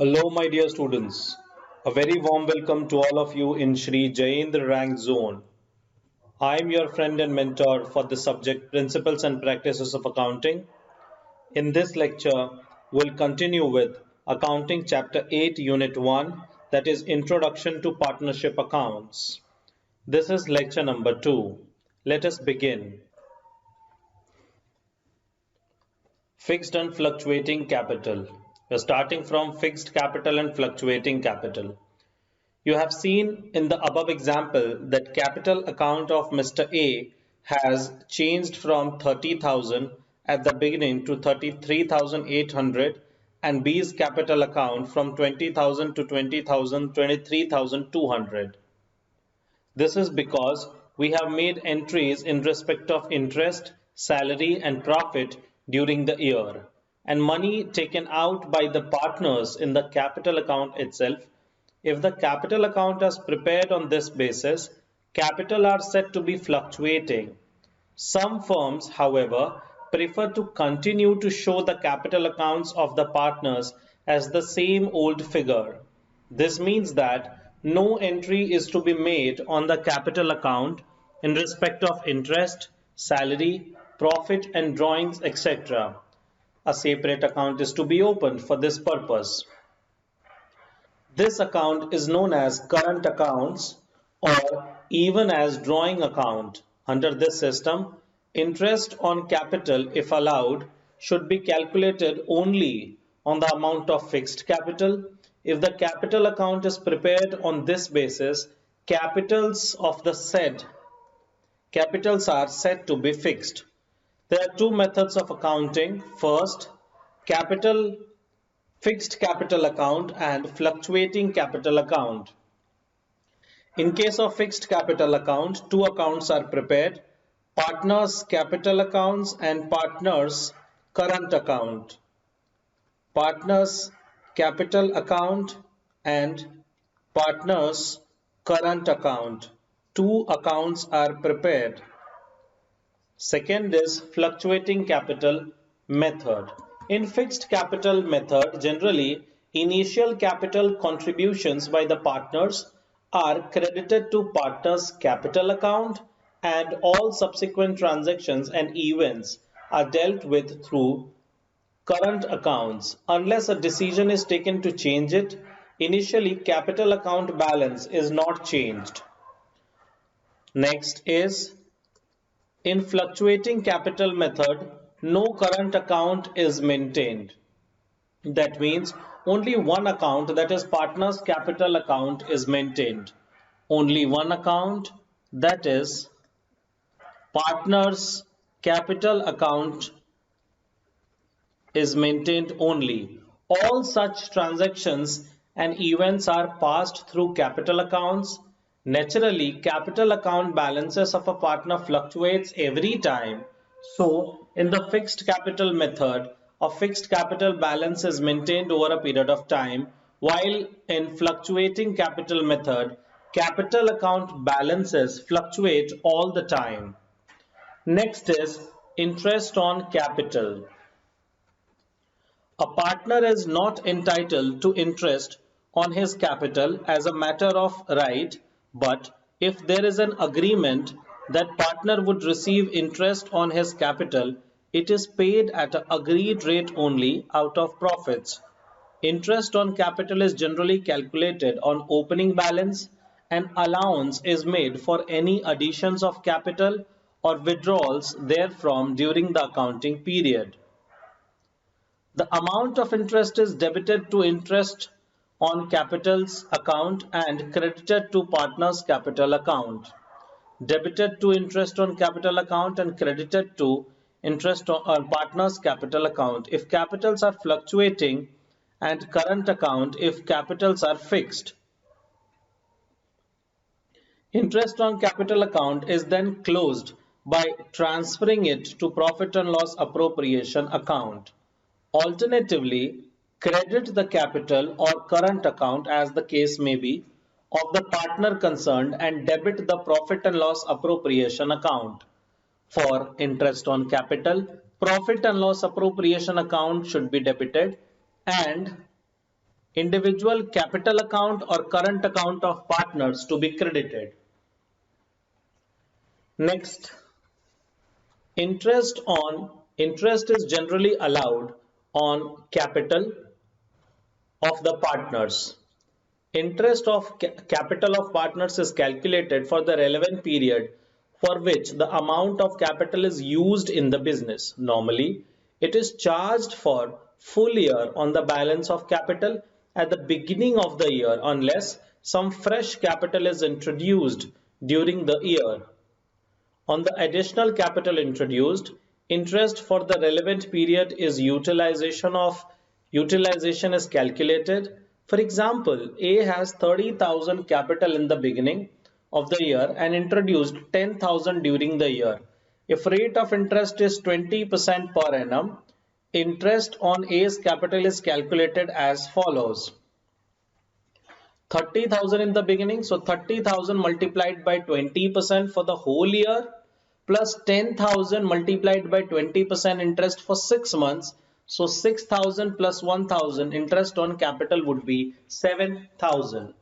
Hello, my dear students. A very warm welcome to all of you in Shri Jayendra Rank Zone. I am your friend and mentor for the subject Principles and Practices of Accounting. In this lecture, we'll continue with Accounting Chapter 8, Unit 1, that is Introduction to Partnership Accounts. This is lecture number 2. Let us begin. Fixed and fluctuating capital. We're starting from fixed capital and fluctuating capital. You have seen in the above example that capital account of Mr. A has changed from 30,000 at the beginning to 33,800 and B's capital account from 20,000 to 20,000, 23,200. This is because we have made entries in respect of interest, salary and profit during the year, and money taken out by the partners in the capital account itself. If the capital account is prepared on this basis, capital are said to be fluctuating. Some firms, however, prefer to continue to show the capital accounts of the partners as the same old figure. This means that no entry is to be made on the capital account in respect of interest, salary, profit and drawings, etc. A separate account is to be opened for this purpose. This account is known as current accounts or even as drawing account. Under this system, interest on capital, if allowed, should be calculated only on the amount of fixed capital. If the capital account is prepared on this basis, capitals are said to be fixed. There are two methods of accounting. First, capital fixed capital account and fluctuating capital account. In case of fixed capital account, two accounts are prepared: partners capital accounts and partners current account. Partners capital account and partners current account. Two accounts are prepared. Second is fluctuating capital method. In fixed capital method, generally initial capital contributions by the partners are credited to partners capital account and all subsequent transactions and events are dealt with through current accounts. Unless a decision is taken to change it, initially capital account balance is not changed. Next is, in fluctuating capital method, no current account is maintained. That means only one account, that is partners capital account, is maintained. Only one account, that is partners capital account, is maintained only. All such transactions and events are passed through capital accounts. Naturally, capital account balances of a partner fluctuates every time. So, in the fixed capital method, a fixed capital balance is maintained over a period of time, while in fluctuating capital method, capital account balances fluctuate all the time. Next is interest on capital. A partner is not entitled to interest on his capital as a matter of right, but if there is an agreement that partner would receive interest on his capital, it is paid at an agreed rate only out of profits. Interest on capital is generally calculated on opening balance and allowance is made for any additions of capital or withdrawals therefrom during the accounting period. The amount of interest is debited to interest on capital's account and credited to partner's capital account. Debited to interest on capital account and credited to interest on partner's capital account if capitals are fluctuating, and current account if capitals are fixed. Interest on capital account is then closed by transferring it to profit and loss appropriation account. Alternatively, credit the capital or current account, as the case may be, of the partner concerned and debit the profit and loss appropriation account. For interest on capital, profit and loss appropriation account should be debited and individual capital account or current account of partners to be credited. Next, interest is generally allowed on capital of the partners. Interest of capital of partners is calculated for the relevant period for which the amount of capital is used in the business. Normally, it is charged for full year on the balance of capital at the beginning of the year unless some fresh capital is introduced during the year. On the additional capital introduced, interest for the relevant period is utilization is calculated. For example, A has 30,000 capital in the beginning of the year and introduced 10,000 during the year. If rate of interest is 20% per annum, interest on A's capital is calculated as follows. 30,000 in the beginning, so 30,000 multiplied by 20% for the whole year plus 10,000 multiplied by 20% interest for 6 months. So 6,000 plus 1,000 interest on capital would be 7,000.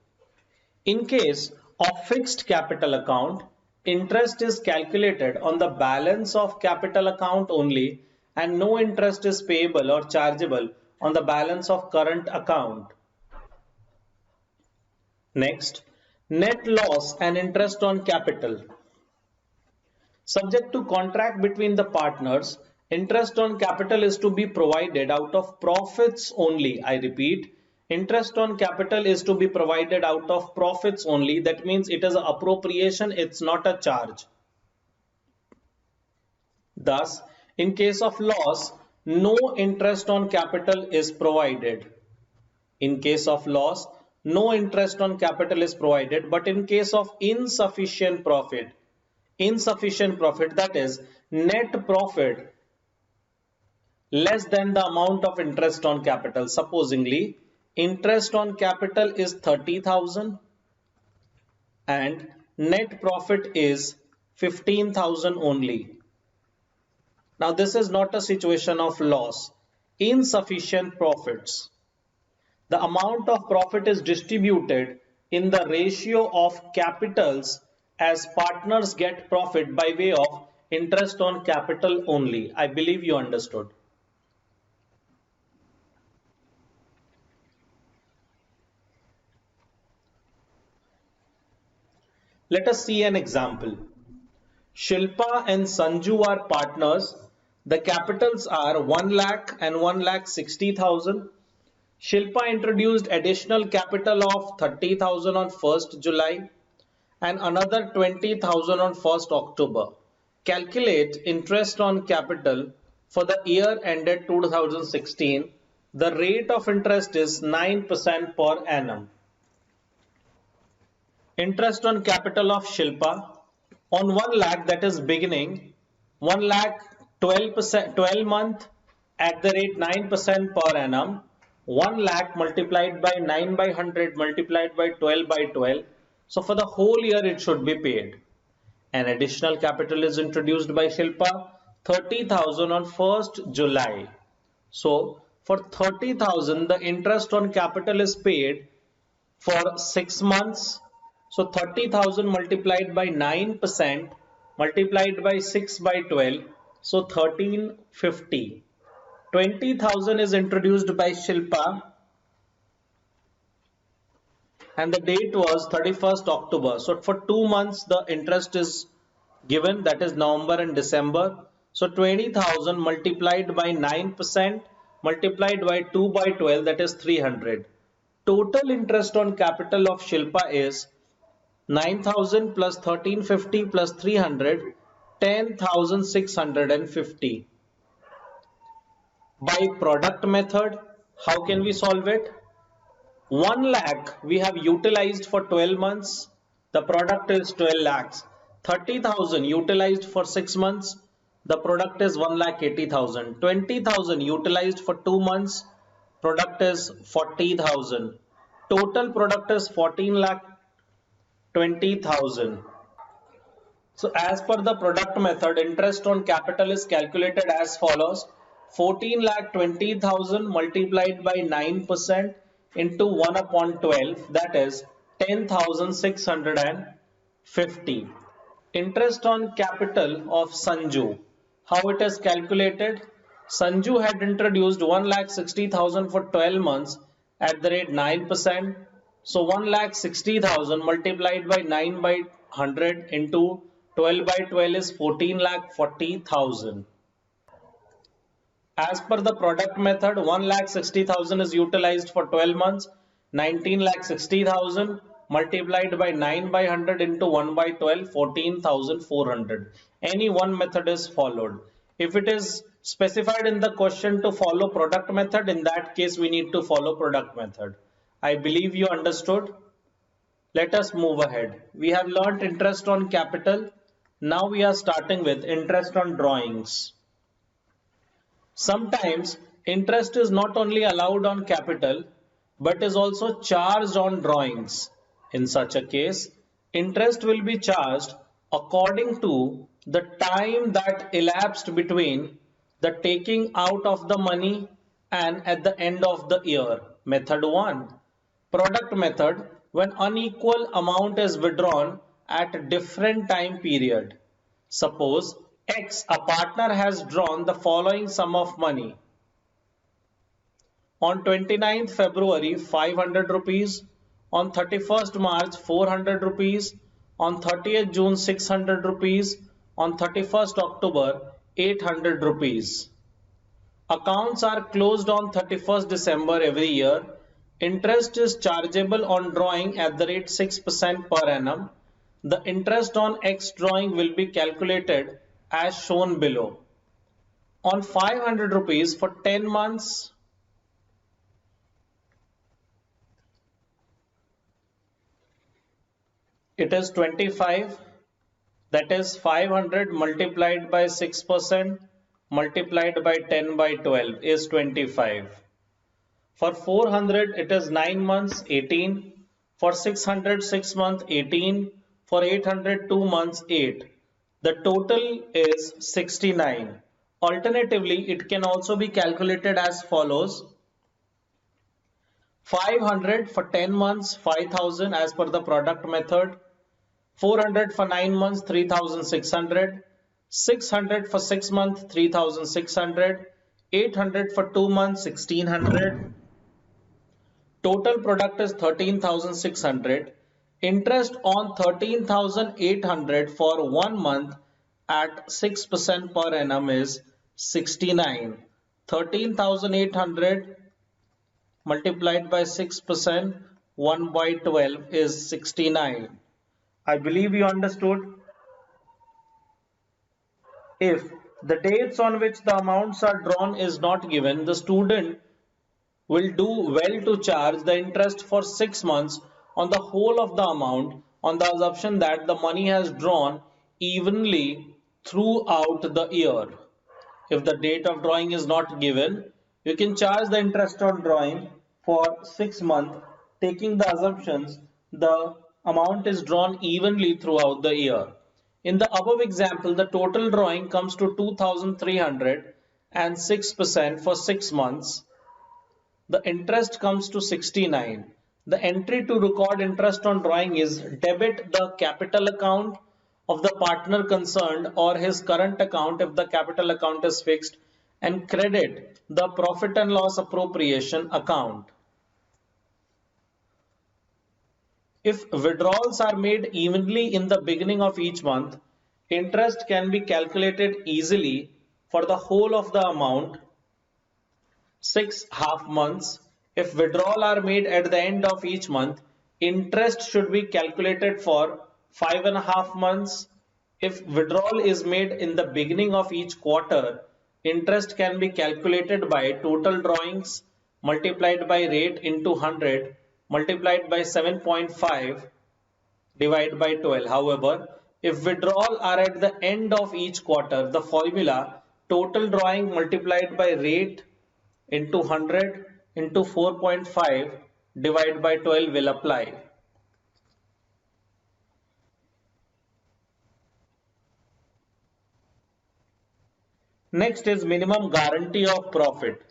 In case of fixed capital account, interest is calculated on the balance of capital account only and no interest is payable or chargeable on the balance of current account. Next, net loss and interest on capital. Subject to contract between the partners, interest on capital is to be provided out of profits only. I repeat, interest on capital is to be provided out of profits only. That means it is an appropriation, it's not a charge. Thus, in case of loss, no interest on capital is provided. In case of loss, no interest on capital is provided, but in case of insufficient profit, that is net profit less than the amount of interest on capital. Supposingly, interest on capital is 30,000 and net profit is 15,000 only. Now this is not a situation of loss, insufficient profits. The amount of profit is distributed in the ratio of capitals as partners get profit by way of interest on capital only. I believe you understood. Let us see an example. Shilpa and Sanju are partners. The capitals are 1 lakh and 1,60,000. Shilpa introduced additional capital of 30,000 on 1st July and another 20,000 on 1st October. Calculate interest on capital for the year ended 2016. The rate of interest is 9% per annum. Interest on capital of Shilpa on 1 lakh, that is beginning, 1 lakh 12 month at the rate 9% per annum. 1 lakh multiplied by 9 by 100 multiplied by 12 by 12. So for the whole year it should be paid. An additional capital is introduced by Shilpa, 30,000 on 1st July. So for 30,000 the interest on capital is paid for 6 months. So 30,000 multiplied by 9% multiplied by 6 by 12. So 1350. 20,000 is introduced by Shilpa and the date was 31st October. So for 2 months the interest is given, that is November and December. So 20,000 multiplied by 9% multiplied by 2 by 12, that is 300. Total interest on capital of Shilpa is 9,000 plus 1350 plus 300, 10,650. By product method, how can we solve it? 1 lakh we have utilized for 12 months. The product is 12 lakhs. 30,000 utilized for 6 months. The product is 1,80,000. 20,000 utilized for 2 months. Product is 40,000. Total product is 14,20,000. So as per the product method, interest on capital is calculated as follows. 14,20,000 multiplied by 9% into 1 upon 12, that is 10,650. Interest on capital of Sanju. How it is calculated? Sanju had introduced 1,60,000 for 12 months at the rate 9%. So 1,60,000 multiplied by 9 by 100 into 12 by 12 is 14,40,000. As per the product method, 1,60,000 is utilized for 12 months, 19,60,000 multiplied by 9 by 100 into 1 by 12, 14,400. Any one method is followed. If it is specified in the question to follow product method, in that case we need to follow product method. I believe you understood. Let us move ahead. We have learnt interest on capital. Now we are starting with interest on drawings. Sometimes interest is not only allowed on capital but is also charged on drawings. In such a case, interest will be charged according to the time that elapsed between the taking out of the money and at the end of the year. Method 1. Product method, when unequal amount is withdrawn at different time period. Suppose X, a partner, has drawn the following sum of money. On 29th February 500 rupees, on 31st March 400 rupees, on 30th June 600 rupees, on 31st October 800 rupees. Accounts are closed on 31st December every year. Interest is chargeable on drawing at the rate 6% per annum. The interest on X drawing will be calculated as shown below. On 500 rupees for 10 months, it is 25, that is 500 multiplied by 6% multiplied by 10 by 12 is 25. For 400 it is 9 months 18, for 600 6 months 18, for 800 2 months 8. The total is 69. Alternatively, it can also be calculated as follows. 500 for 10 months 5,000 as per the product method, 400 for 9 months 3,600, 600 for 6 months 3,600, 800 for 2 months 1,600. Total product is 13,600. Interest on 13,800 for 1 month at 6% per annum is 69. 13,800 multiplied by 6%, 1 by 12 is 69. I believe you understood. If the dates on which the amounts are drawn is not given, the student will do well to charge the interest for 6 months on the whole of the amount on the assumption that the money has drawn evenly throughout the year. If the date of drawing is not given, you can charge the interest on drawing for 6 months, taking the assumptions the amount is drawn evenly throughout the year. In the above example, the total drawing comes to 2,300 and 6% for 6 months. The interest comes to 69. The entry to record interest on drawing is debit the capital account of the partner concerned or his current account if the capital account is fixed, and credit the profit and loss appropriation account. If withdrawals are made evenly in the beginning of each month, interest can be calculated easily for the whole of the amount, 6 half months. If withdrawal are made at the end of each month, interest should be calculated for 5.5 months. If withdrawal is made in the beginning of each quarter, interest can be calculated by total drawings multiplied by rate into 100 multiplied by 7.5 divided by 12. However, if withdrawal are at the end of each quarter, the formula total drawing multiplied by rate into 100 into 4.5 divided by 12 will apply. Next is minimum guarantee of profit.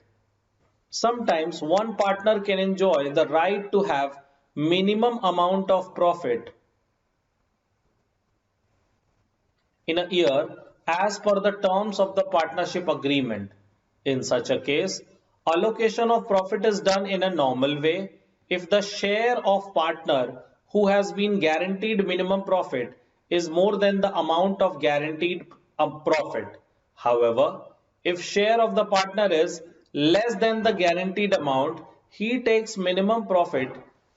Sometimes one partner can enjoy the right to have minimum amount of profit in a year as per the terms of the partnership agreement. In such a case, allocation of profit is done in a normal way if the share of partner who has been guaranteed minimum profit is more than the amount of guaranteed profit. However, if share of the partner is less than the guaranteed amount, he takes minimum profit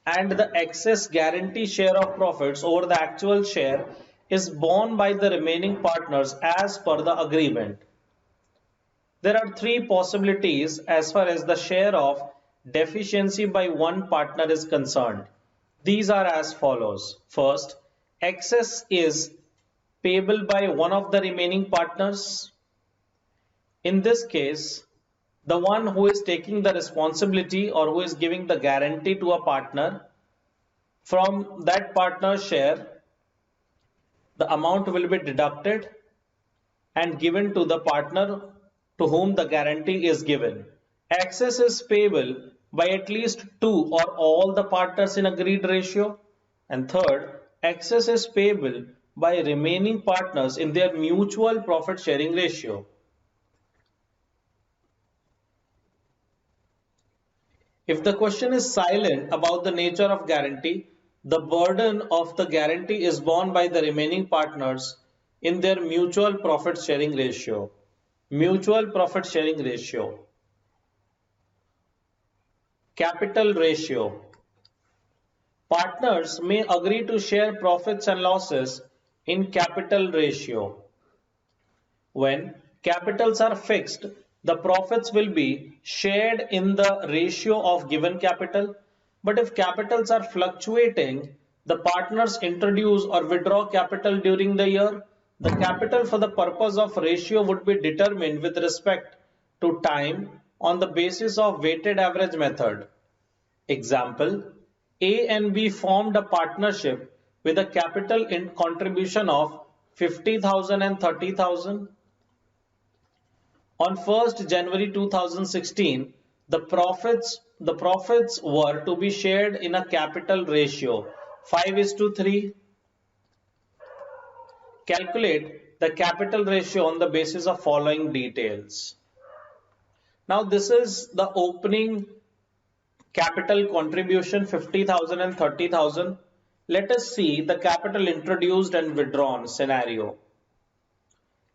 and the excess guarantee share of profits over the actual share is borne by the remaining partners as per the agreement. There are three possibilities as far as the share of deficiency by one partner is concerned. These are as follows. First, excess is payable by one of the remaining partners. In this case, the one who is taking the responsibility or who is giving the guarantee to a partner, from that partner's share, the amount will be deducted and given to the partner to whom the guarantee is given. Excess is payable by at least two or all the partners in agreed ratio. And third, excess is payable by remaining partners in their mutual profit sharing ratio. If the question is silent about the nature of guarantee, the burden of the guarantee is borne by the remaining partners in their mutual profit sharing ratio. Mutual profit sharing ratio. Capital ratio. Partners may agree to share profits and losses in capital ratio. When capitals are fixed, the profits will be shared in the ratio of given capital. But if capitals are fluctuating, the partners introduce or withdraw capital during the year. The capital for the purpose of ratio would be determined with respect to time on the basis of weighted average method. Example, A and B formed a partnership with a capital contribution of 50,000 and 30,000. On 1st January 2016, the profits were to be shared in a capital ratio 5:3. Calculate the capital ratio on the basis of following details. Now this is the opening capital contribution 50,000 and 30,000. Let us see the capital introduced and withdrawn scenario.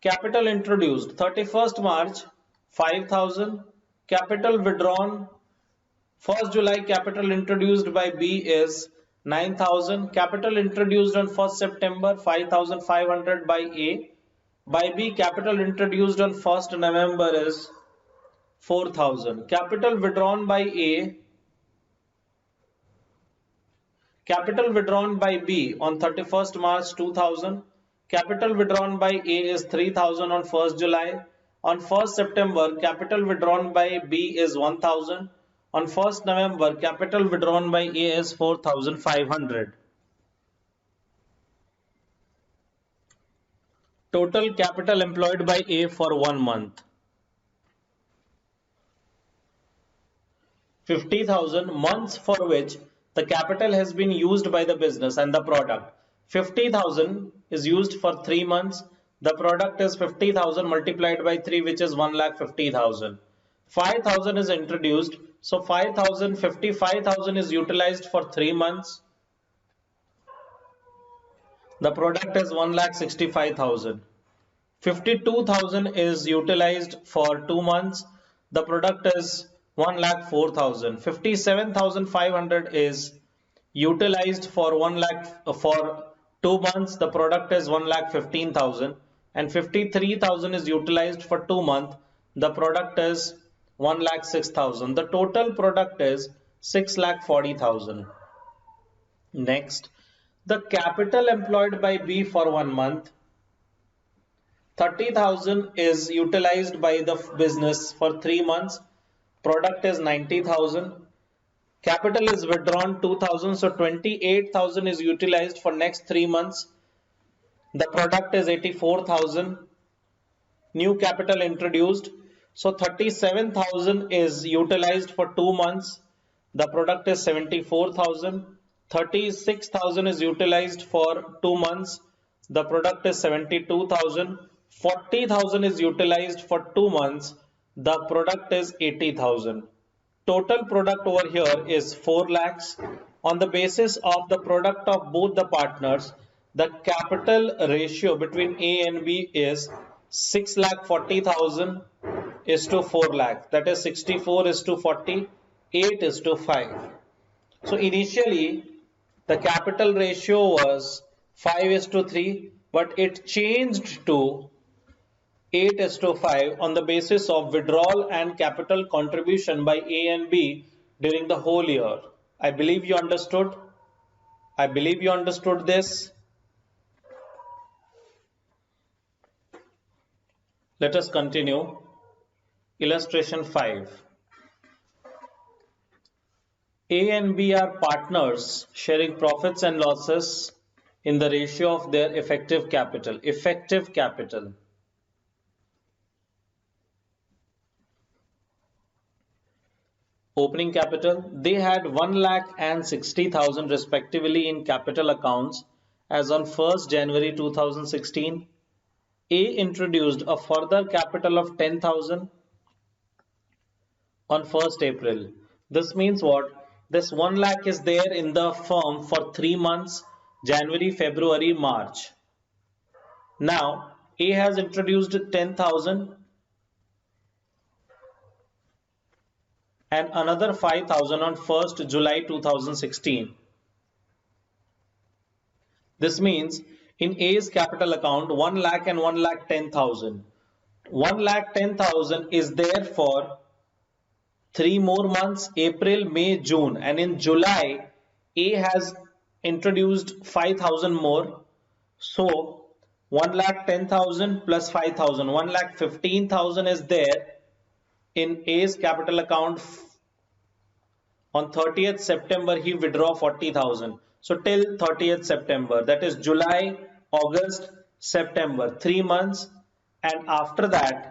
Capital introduced 31st March 5,000. Capital withdrawn 1st July. Capital introduced by B is 9,000. Capital introduced on 1st September 5,500 by A. By B, capital introduced on 1st November is 4,000. Capital withdrawn by A. Capital withdrawn by B on 31st March 2000. Capital withdrawn by A is 3,000 on 1st July. On 1st September, capital withdrawn by B is 1,000. On 1st November, capital withdrawn by A is 4,500. Total capital employed by A for 1 month. 50,000 months for which the capital has been used by the business and the product. 50,000 is used for 3 months. The product is 50,000 multiplied by 3, which is 1,50,000. 5,000 is introduced. So 55,000 is utilized for 3 months. The product is 1,65,000. 52,000 is utilized for 2 months. The product is 1,04,000. 57,500 is utilized for 1 lakh for 2 months. The product is 1,15,000. And 53,000 is utilized for 2 months. The product is 1,06,000. The total product is 6,40,000. Next, the capital employed by B for 1 month. 30,000 is utilized by the business for 3 months. Product is 90,000. Capital is withdrawn 2,000. So 28,000 is utilized for next 3 months. The product is 84,000. New capital introduced. So 37,000 is utilized for 2 months. The product is 74,000. 36,000 is utilized for 2 months. The product is 72,000. 40,000 is utilized for 2 months. The product is 80,000. Total product over here is 4 lakhs. On the basis of the product of both the partners, the capital ratio between A and B is 6 lakh 40,000 is to 4 lakh. That is 64 is to 40, 8 is to 5. So initially the capital ratio was 5 is to 3, but it changed to 8 is to 5 on the basis of withdrawal and capital contribution by A and B during the whole year. I believe you understood. I believe you understood this. Let us continue. Illustration 5. A and B are partners sharing profits and losses in the ratio of their effective capital. Effective capital. Opening capital. They had 1 lakh and 60,000 respectively in capital accounts as on 1st January 2016. A introduced a further capital of 10,000 on 1st April. This means what? This 1 lakh is there in the firm for 3 months, January, February, March. Now, A has introduced 10,000 and another 5,000 on 1st July 2016. This means in A's capital account, 1 lakh and 1 lakh 10,000. 1 lakh 10,000 is there for 3 more months, April, May, June, and in July A has introduced 5,000 more. So 1 lakh 10,000 plus 5,000, 1 lakh 15,000 is there in A's capital account. On 30th September he withdraw 40,000. So till 30th September, that is July, August, September, 3 months, and after that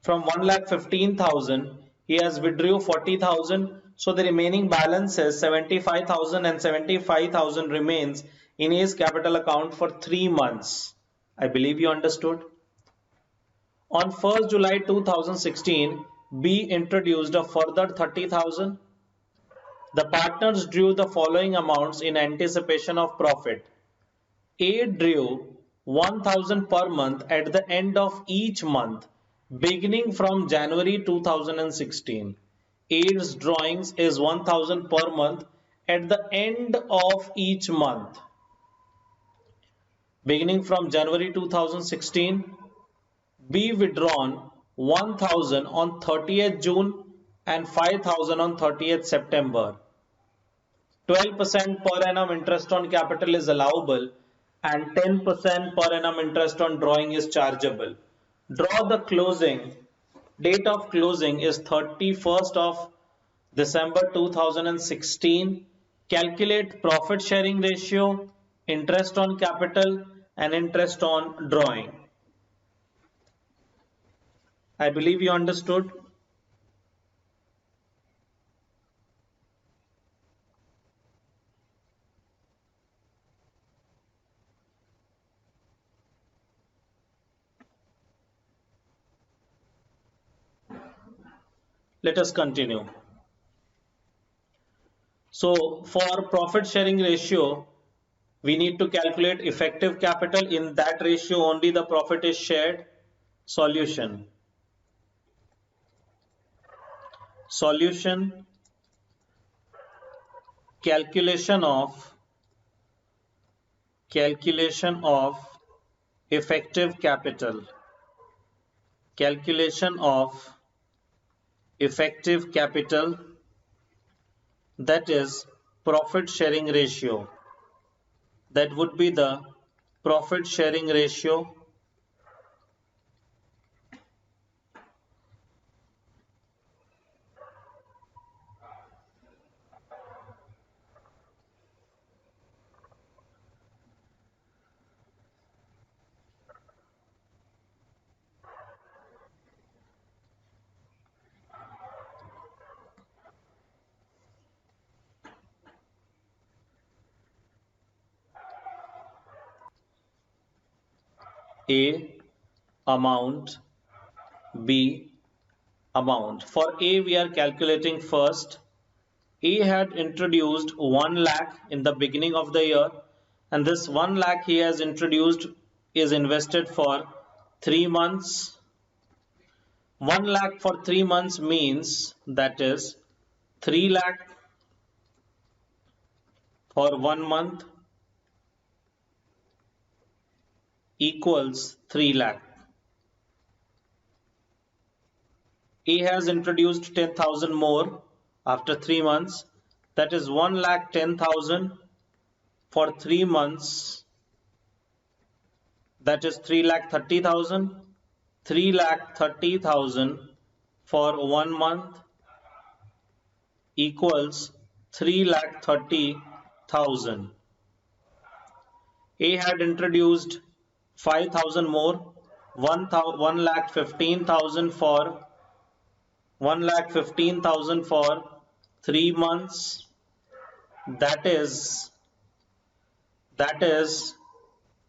from 1,15,000 he has withdrew 40,000. So the remaining balance is 75,000 and 75,000 remains in his capital account for 3 months. I believe you understood. On 1st July 2016, B introduced a further 30,000. The partners drew the following amounts in anticipation of profit. A drew 1,000 per month at the end of each month beginning from January 2016. A's drawings is 1,000 per month at the end of each month. Beginning from January 2016, B withdrawn 1,000 on 30th June and 5,000 on 30th September. 12% per annum interest on capital is allowable and 10% per annum interest on drawing is chargeable. Draw the closing. Date of closing is 31st of December 2016. Calculate profit sharing ratio, interest on capital and interest on drawing. I believe you understood. Let us continue. So for profit sharing ratio, we need to calculate effective capital. In that ratio only the profit is shared. Solution. Calculation of effective capital. Calculation of effective capital, that is profit sharing ratio. That would be the profit sharing ratio A amount, B amount. For A, we are calculating first. A had introduced 1 lakh in the beginning of the year, and this 1 lakh he has introduced is invested for 3 months. 1 lakh for 3 months means that is 3 lakh for 1 month equals 3 lakh. A has introduced 10,000 more after 3 months, that is 1,10,000 for 3 months, that is 3,30,000. 3,30,000 for 1 month equals 3,30,000. A had introduced 5,000 more, 1,15,000 for 1,15,000 for 3 months, that is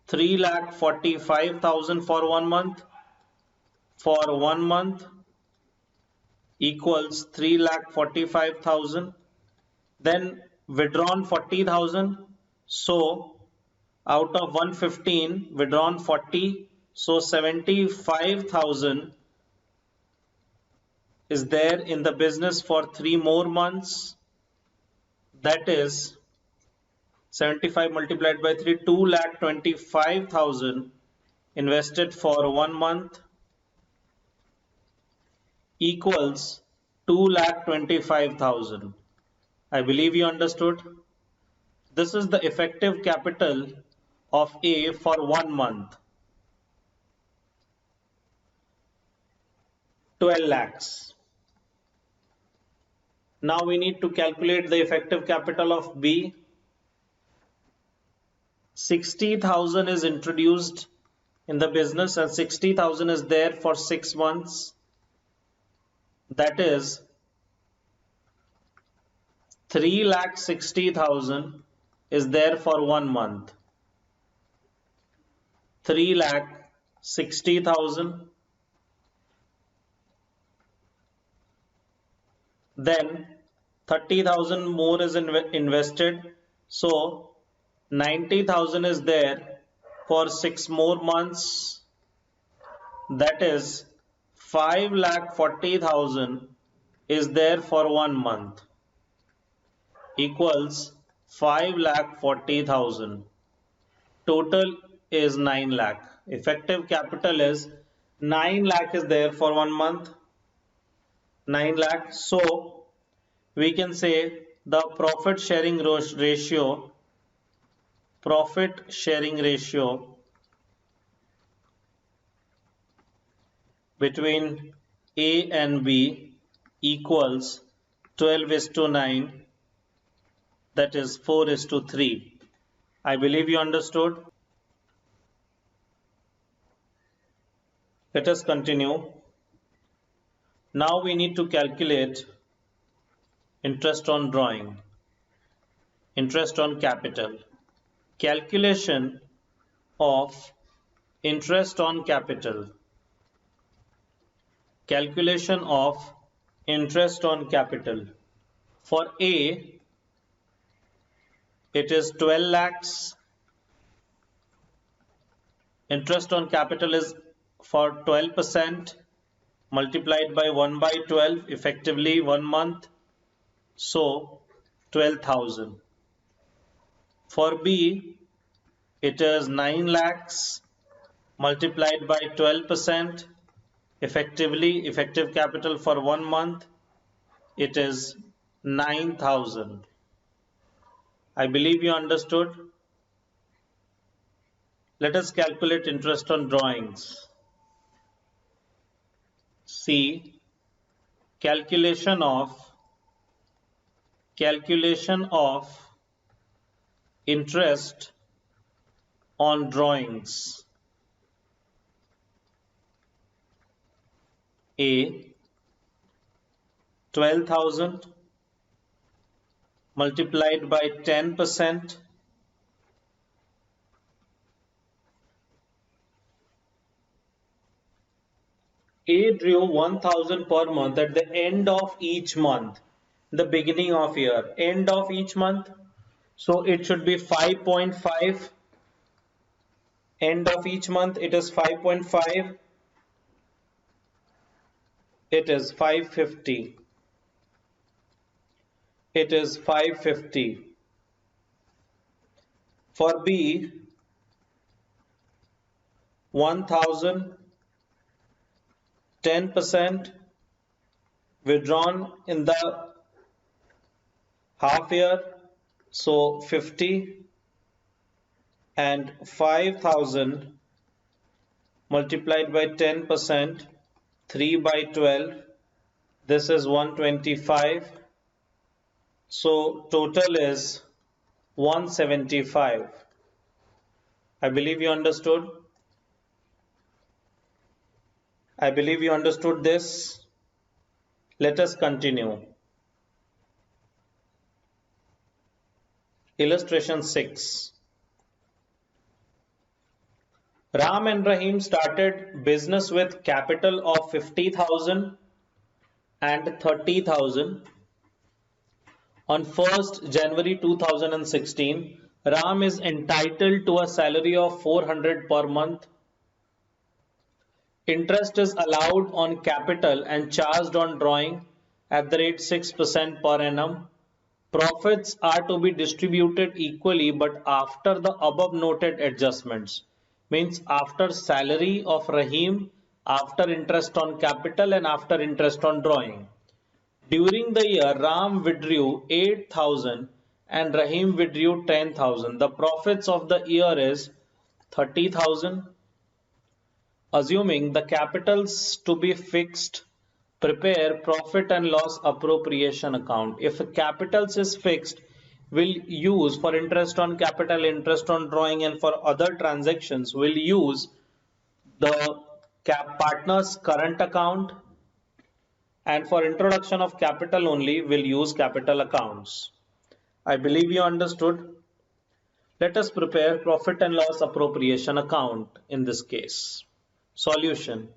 3,45,000 for 1 month, for 1 month equals 3,45,000. Then withdrawn 40,000, so out of 115 withdrawn 40, so 75,000 is there in the business for 3 more months, that is 75 multiplied by 3, 2,25,000 invested for 1 month equals 2,25,000. I believe you understood. This is the effective capital of A for 1 month. 12 lakhs. Now we need to calculate the effective capital of B. 60,000 is introduced in the business and 60,000 is there for 6 months. That is 3,60,000 is there for 1 month. 3,60,000. Then 30,000 more is invested, so 90,000 is there for 6 more months, that is 5,40,000 is there for 1 month equals 5,40,000. Total is 9 lakh. Effective capital is 9 lakh is there for 1 month, 9 lakh. So we can say the profit sharing ratio between A and B equals 12:9, that is 4:3. I believe you understood. Let us continue. Now we need to calculate interest on drawing, interest on capital. Calculation of interest on capital. Calculation of interest on capital. For A, it is 12 lakhs. Interest on capital is for 12% multiplied by 1 by 12, effectively 1 month, so 12,000. For B, it is 9 lakhs multiplied by 12%, effective capital for 1 month, it is 9,000. I believe you understood. Let us calculate interest on drawings. C. Calculation of interest on drawings. A. 12,000 multiplied by 10%, A drew 1000 per month at the end of each month, the beginning of year, end of each month. So it should be 5.5. End of each month it is 5.5. It is 550. It is 550. For B, 1000, 10% withdrawn in the half year, so 50, and 5000 multiplied by 10%, 3 by 12, this is 125, so total is 175. I believe you understood. I believe you understood this. Let us continue. Illustration 6. Ram and Rahim started business with capital of 50,000 and 30,000. On 1st January 2016, Ram is entitled to a salary of 400 per month. Interest is allowed on capital and charged on drawing at the rate 6% per annum. Profits are to be distributed equally but after the above noted adjustments. Means after salary of Rahim, after interest on capital and after interest on drawing. During the year, Ram withdrew 8,000 and Rahim withdrew 10,000. The profits of the year is 30,000. Assuming the capitals to be fixed, prepare profit and loss appropriation account. If capitals is fixed, we'll use for interest on capital, interest on drawing, and for other transactions, we'll use the partner's current account, and for introduction of capital only, we'll use capital accounts. I believe you understood. Let us prepare profit and loss appropriation account in this case. Solution.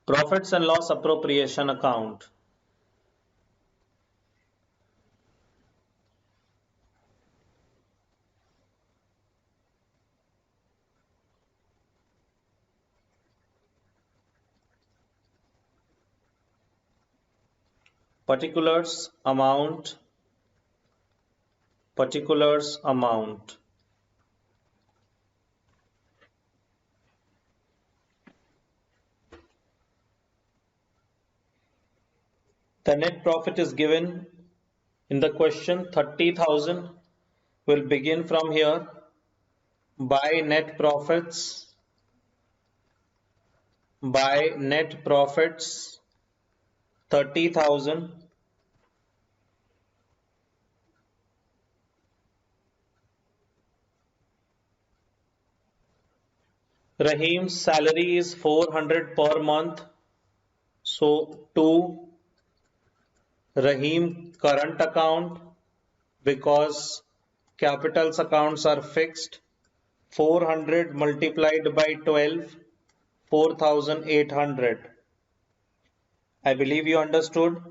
Profits and loss appropriation account. Particulars amount. Particulars amount. The net profit is given in the question 30,000. Will begin from here. By net profits. By net profits 30,000. Rahim's salary is 400 per month. So 2 Rahim current account, because capitals accounts are fixed, 400 multiplied by 12, 4,800. I believe you understood.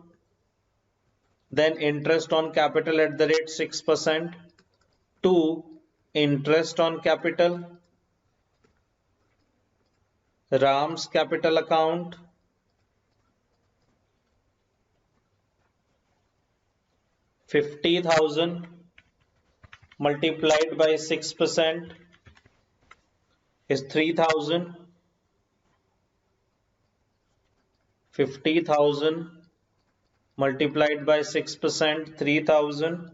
Then interest on capital at the rate 6%. 2 interest on capital. Ram's capital account. 50,000 multiplied by 6% is 3,000. 50,000 multiplied by 6%, 3,000.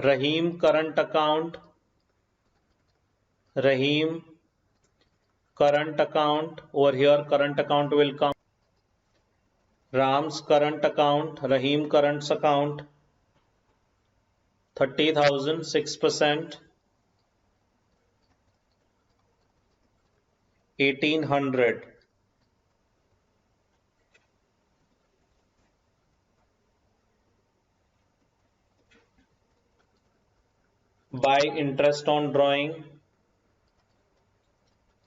Rahim current account. Rahim current account. Over here current account will come Ram's current account, Rahim current account, 30,000, 6%, 1,800. By interest on drawing.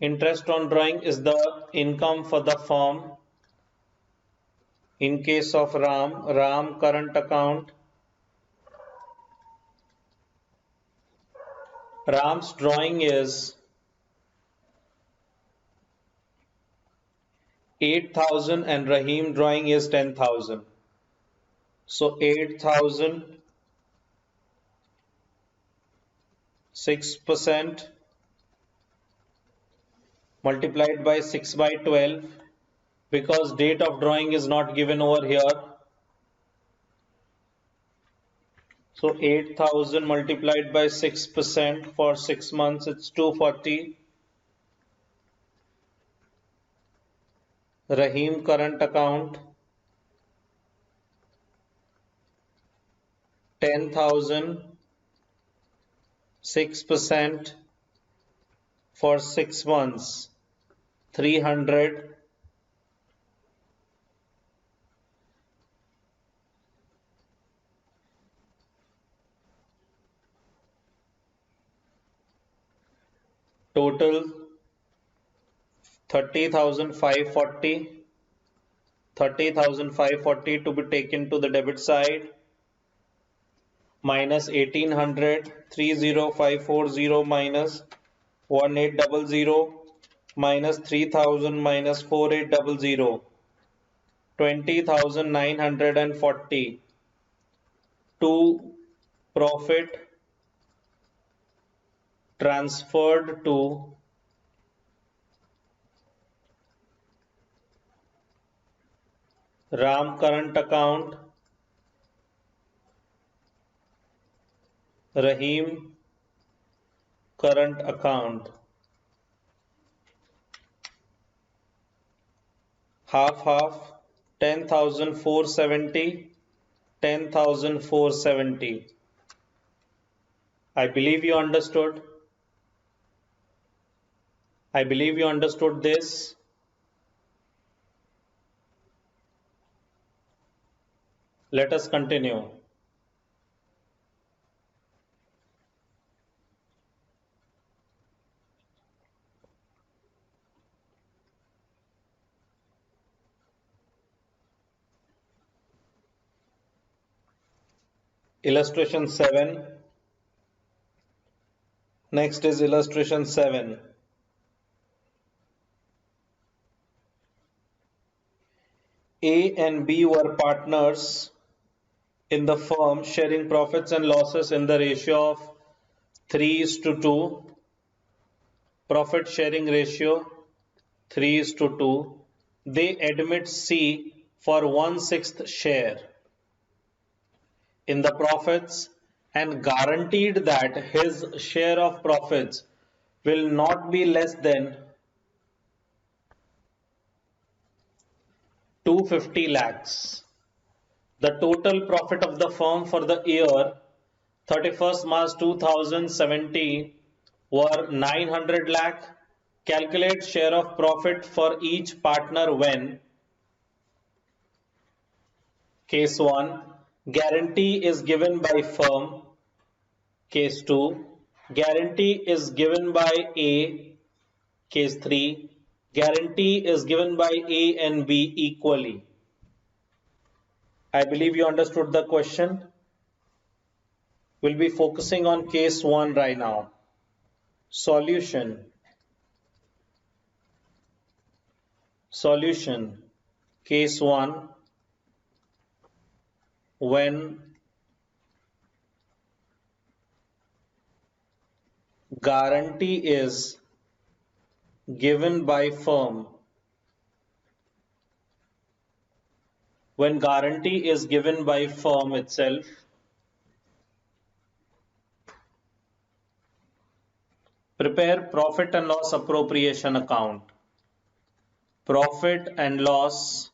Interest on drawing is the income for the firm. In case of Ram current account, Ram's drawing is 8,000 and Rahim drawing is 10,000. So 8,000, 6% multiplied by 6 by 12, because date of drawing is not given over here. So 8,000 multiplied by 6% for 6 months, it's 240. Rahim current account, 10,000, 6% for 6 months, 300. Total 30,540. 30,540 to be taken to the debit side, minus 1,800, 30,540 minus 1,800 minus 3,000 minus 4,800, 20,940. To profit transferred to Ram current account, Rahim current account. Half, 10,470, 10,470. I believe you understood. I believe you understood this. Let us continue. Illustration 7. Next is illustration 7. A and B were partners in the firm, sharing profits and losses in the ratio of 3:2. Profit sharing ratio 3:2. They admit C for 1/6 share in the profits and guaranteed that his share of profits will not be less than 250 lakhs. The total profit of the firm for the year 31st March 2017 were 900 lakh. Calculate share of profit for each partner when case 1 guarantee is given by firm, case 2 guarantee is given by A, case 3 guarantee is given by A and B equally. I believe you understood the question. We'll be focusing on case 1 right now. Solution. Case 1, when guarantee is given by firm, when guarantee is given by firm itself, Prepare profit and loss appropriation account. Profit and loss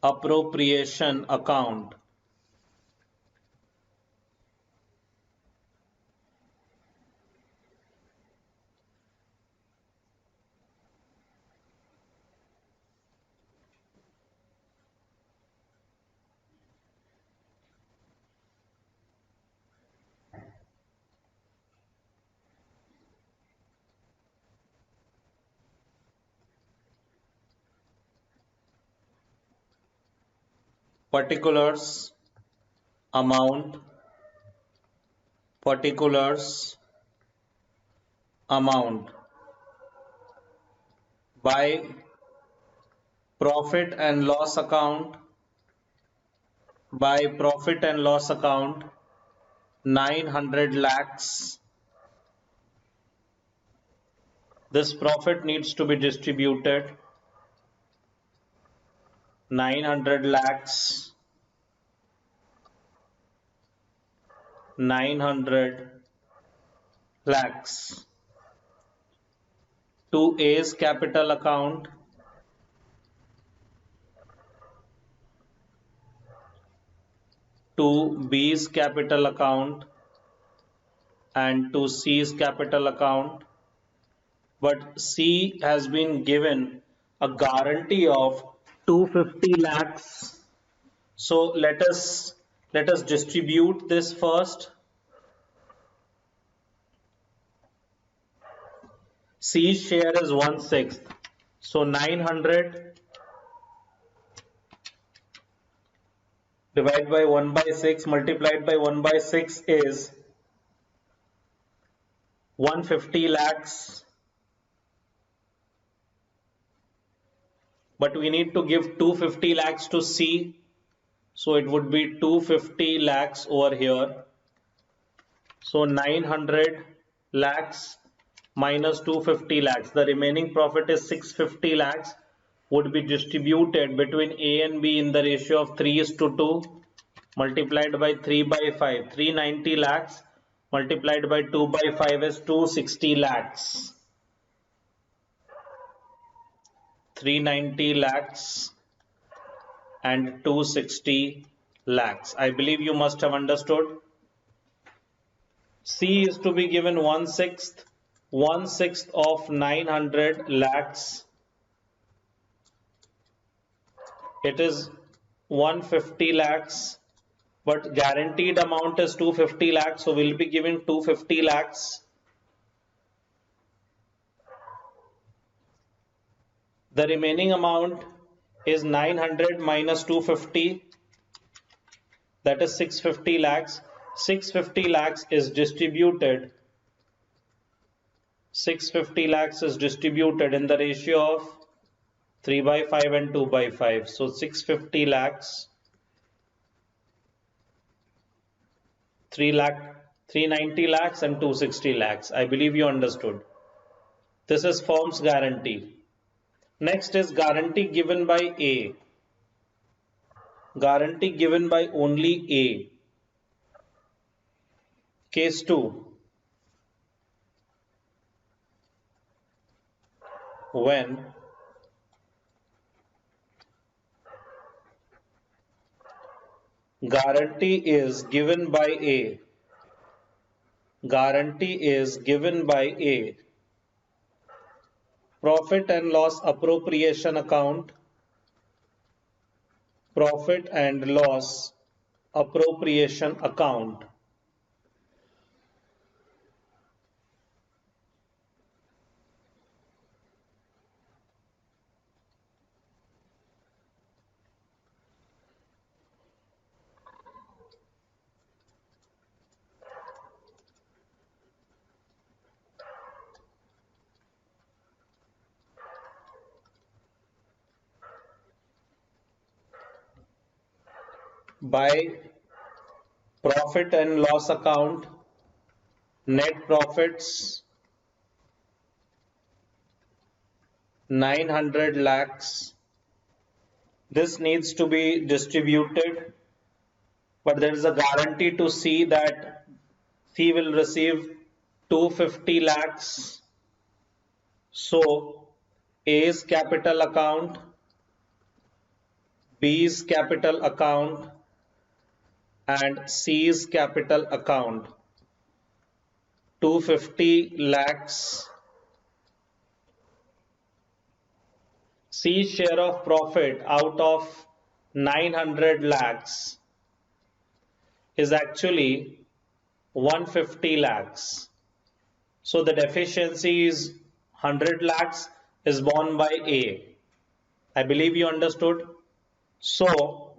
appropriation account. Particulars, amount, particulars, amount. By profit and loss account, by profit and loss account, 900 lakhs. This profit needs to be distributed. 900 lakhs, 900 lakhs to A's capital account, to B's capital account, and to C's capital account. But C has been given a guarantee of 250 lakhs. So let us distribute this first. C's share is 1/6. So 900 divided by 1/6 multiplied by 1/6 is 150 lakhs. But we need to give 250 lakhs to C. So it would be 250 lakhs over here. So 900 lakhs minus 250 lakhs. The remaining profit is 650 lakhs, would be distributed between A and B in the ratio of 3:2 multiplied by 3/5. 390 lakhs multiplied by 2/5 is 260 lakhs. 390 lakhs and 260 lakhs. I believe you must have understood. C is to be given 1/6. 1/6 of 900 lakhs. It is 150 lakhs, but guaranteed amount is 250 lakhs, so we'll be giving 250 lakhs. The remaining amount is 900 minus 250, that is 650 lakhs. 650 lakhs is distributed. 650 lakhs is distributed in the ratio of 3/5 and 2/5. So 650 lakhs, 390 lakhs and 260 lakhs. I believe you understood. This is firm's guarantee. Next is guarantee given by A. Guarantee given by only A. Case 2. When guarantee is given by A. Guarantee is given by A. Profit and loss appropriation account. Profit and loss appropriation account. By profit and loss account, net profits 900 lakhs. This needs to be distributed, but there is a guarantee to see that C will receive 250 lakhs. So A's capital account, B's capital account, and C's capital account. 250 lakhs. C's share of profit out of 900 lakhs is actually 150 lakhs. So the deficiency is 100 lakhs is borne by A. I believe you understood. So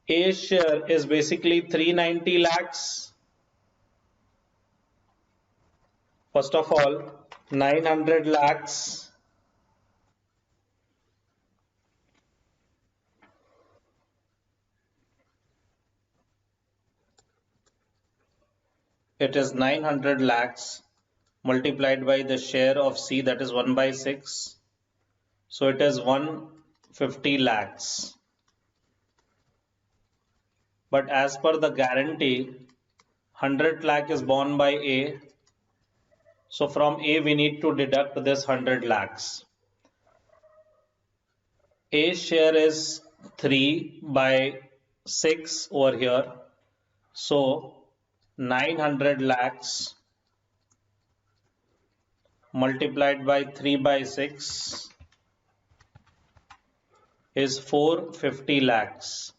A's share is basically 390 lakhs. First of all, 900 lakhs. It is 900 lakhs multiplied by the share of C, that is 1 by 6. So it is 150 lakhs. But as per the guarantee, 100 lakh is borne by A. So from A we need to deduct this 100 lakhs. A's share is 3 by 6 over here. So 900 lakhs multiplied by 3 by 6 is 450 lakhs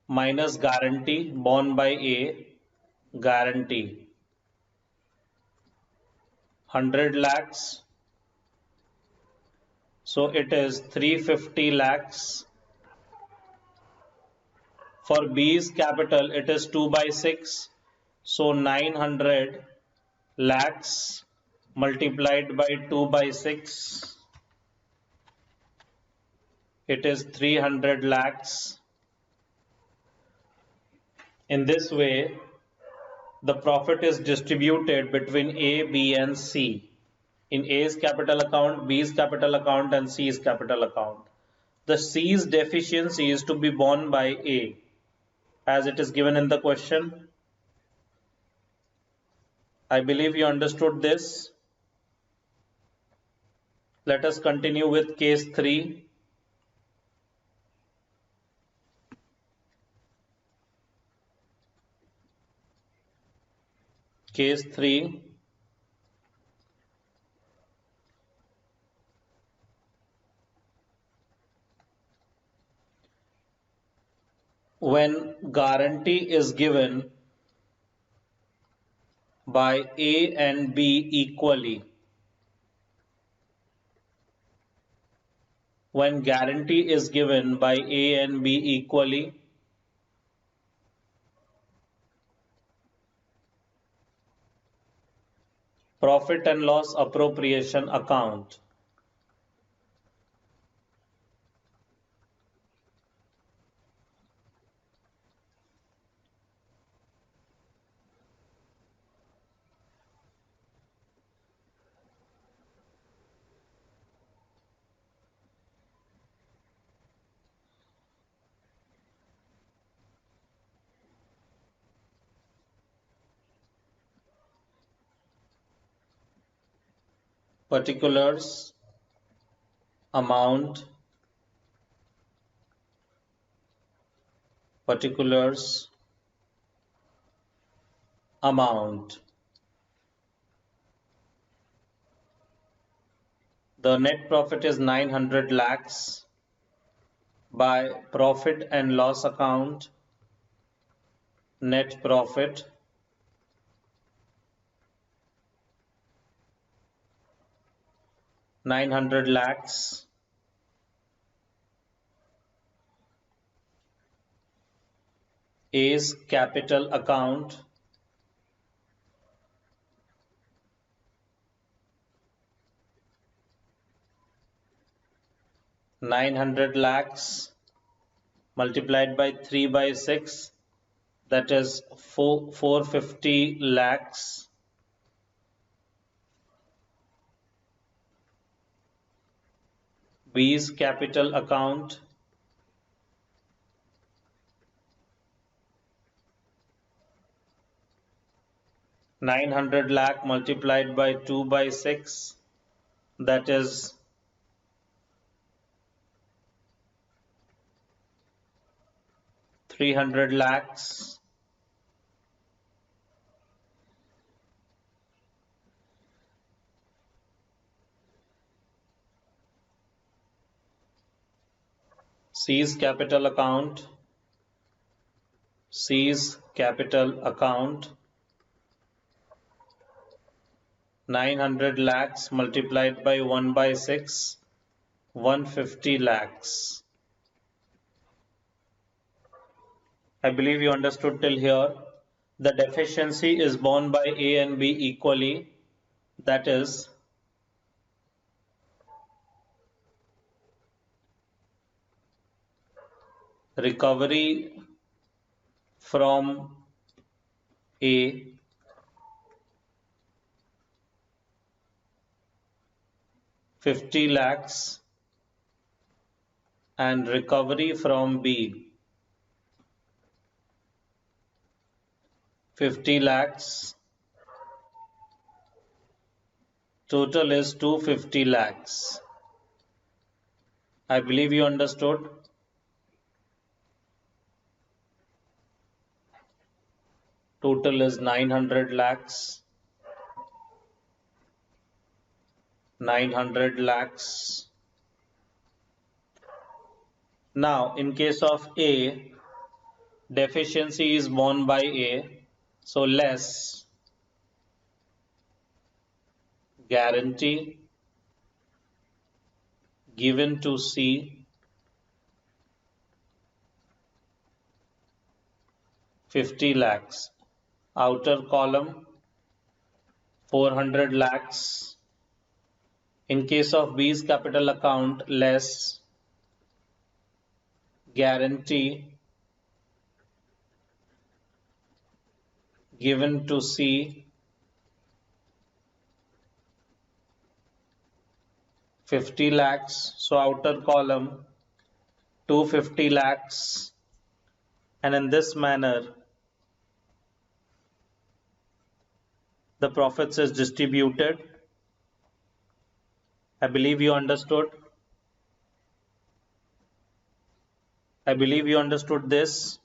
minus guarantee borne by A, guarantee 100 lakhs. So it is 350 lakhs. For B's capital it is 2 by 6. So 900 lakhs multiplied by 2 by 6, it is 300 lakhs. In this way, the profit is distributed between A, B and C. In A's capital account, B's capital account and C's capital account. The C's deficiency is to be borne by A, as it is given in the question. I believe you understood this. Let us continue with case 3. Case 3. When guarantee is given by A and B equally, when guarantee is given by A and B equally, profit and loss appropriation account. Particulars, amount, particulars, amount. The net profit is 900 lakhs by profit and loss account, net profit, $900 lakhs. A's capital account, $900 lakhs multiplied by 3 by 6, that is 450 lakhs. B's capital account, 900 lakh multiplied by 2 by 6, that is 300 lakhs. C's capital account, C's capital account, 900 lakhs multiplied by 1 by 6, 150 lakhs. I believe you understood till here. The deficiency is borne by A and B equally, that is recovery from A $50 lakhs and recovery from B $50 lakhs. Total is $250 lakhs. I believe you understood. Total is 900 lakhs. 900 lakhs. Now, in case of A, deficiency is borne by A, so less guarantee given to C, 50 lakhs. Outer column, 400 lakhs. In case of B's capital account, less guarantee given to C, 50 lakhs. So outer column, 250 lakhs. And in this manner, the profits is distributed. I believe you understood. I believe you understood this.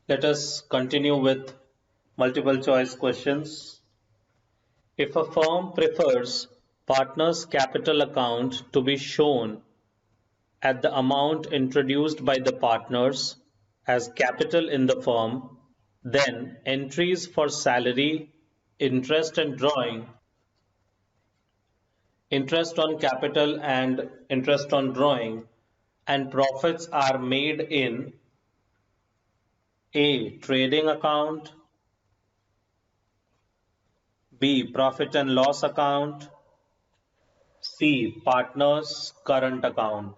Let us continue with multiple choice questions. If a firm prefers partner's capital account to be shown at the amount introduced by the partners as capital in the firm, then entries for salary, interest and drawing, interest on capital and interest on drawing, and profits are made in A. Trading account, B. Profit and loss account, C. Partners current account.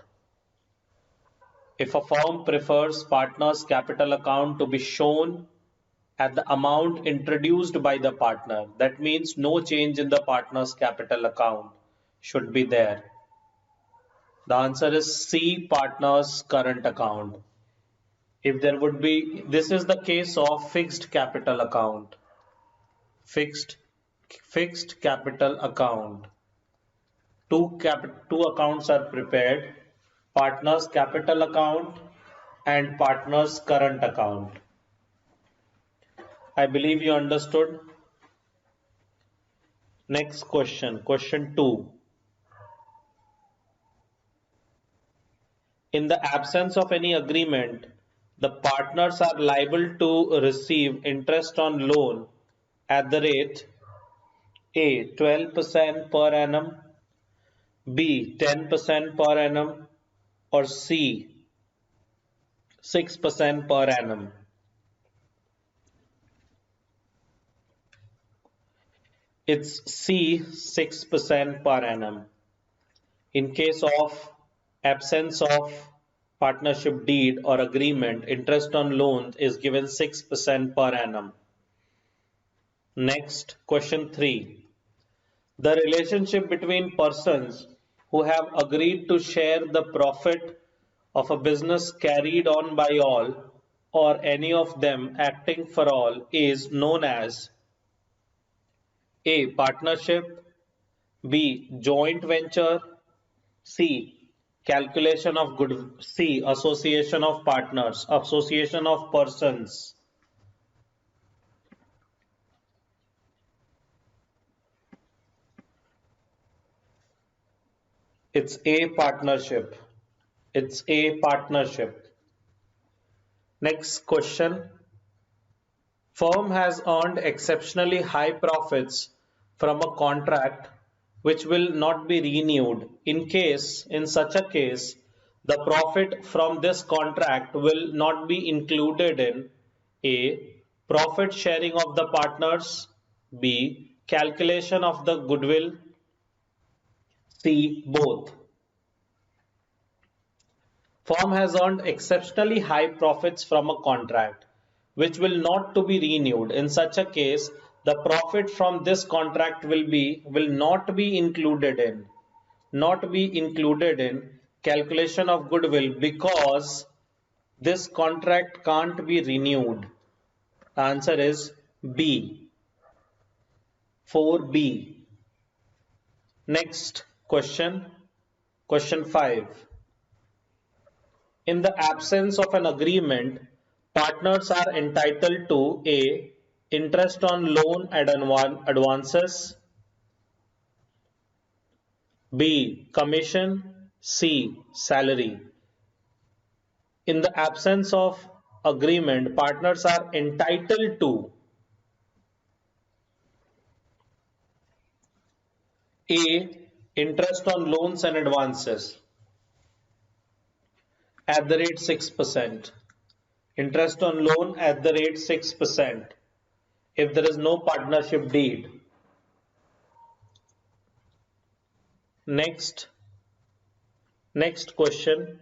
If a firm prefers partner's capital account to be shown at the amount introduced by the partner, that means no change in the partner's capital account should be there. The answer is C. Partner's current account. If there would be, this is the case of fixed capital account. Fixed capital account. Two accounts are prepared, partner's capital account and partner's current account. I believe you understood. Next question, question 2. In the absence of any agreement, the partners are liable to receive interest on loan at the rate A. 12% per annum, B. 10% per annum, or C. 6% per annum. It's C. 6% per annum. In case of absence of partnership deed or agreement, interest on loans is given 6% per annum. Next, question 3. The relationship between persons who have agreed to share the profit of a business carried on by all or any of them acting for all is known as A. Partnership, B. Joint venture, C. Calculation of good, C. Association of partners, association of persons. It's A. Partnership. It's A. Partnership. Next question. Firm has earned exceptionally high profits from a contract which will not be renewed. In such a case, the profit from this contract will not be included in A. Profit sharing of the partners, B. Calculation of the goodwill, C. Both. Firm has earned exceptionally high profits from a contract which will not to be renewed. In such a case, the profit from this contract will not be included in calculation of goodwill because this contract can't be renewed. Answer is B. 4B. Next question. Question 5. In the absence of an agreement, partners are entitled to A. Interest on loan and advances, B. Commission, C. Salary. In the absence of agreement, partners are entitled to A. Interest on loans and advances at the rate 6%. Interest on loan at the rate 6% if there is no partnership deed. Next question.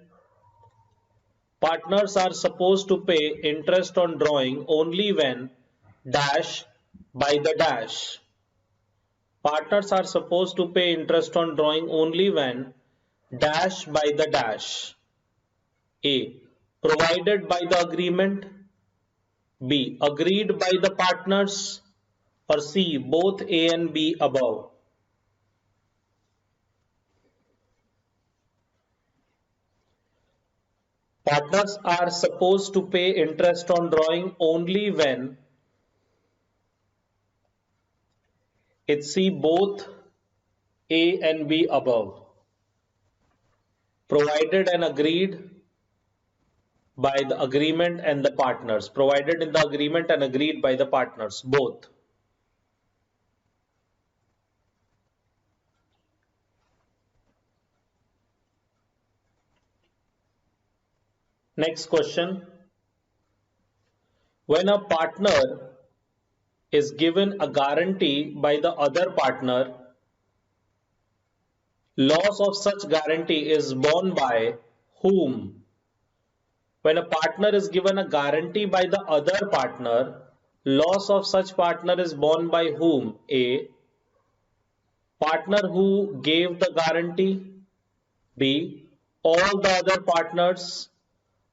Partners are supposed to pay interest on drawing only when dash by the dash. Partners are supposed to pay interest on drawing only when dash by the dash. A. Provided by the agreement, B. Agreed by the partners, or C. Both A and B above. Partners are supposed to pay interest on drawing only when it's C. Both A and B above. Provided and agreed by the agreement and the partners. Provided in the agreement and agreed by the partners, both. Next question. When a partner is given a guarantee by the other partner, loss of such guarantee is borne by whom? When a partner is given a guarantee by the other partner, loss of such partner is borne by whom? A. Partner who gave the guarantee, B. All the other partners,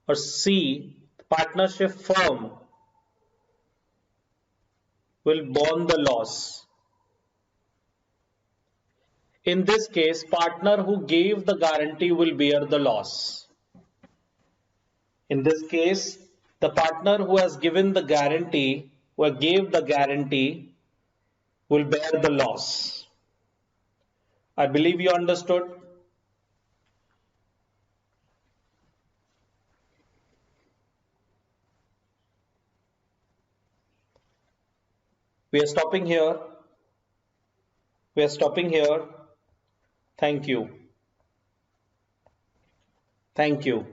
or C. Partnership firm will borne the loss. In this case, partner who gave the guarantee will bear the loss. In this case, the partner who has given the guarantee, who gave the guarantee, will bear the loss. I believe you understood. We are stopping here. Thank you.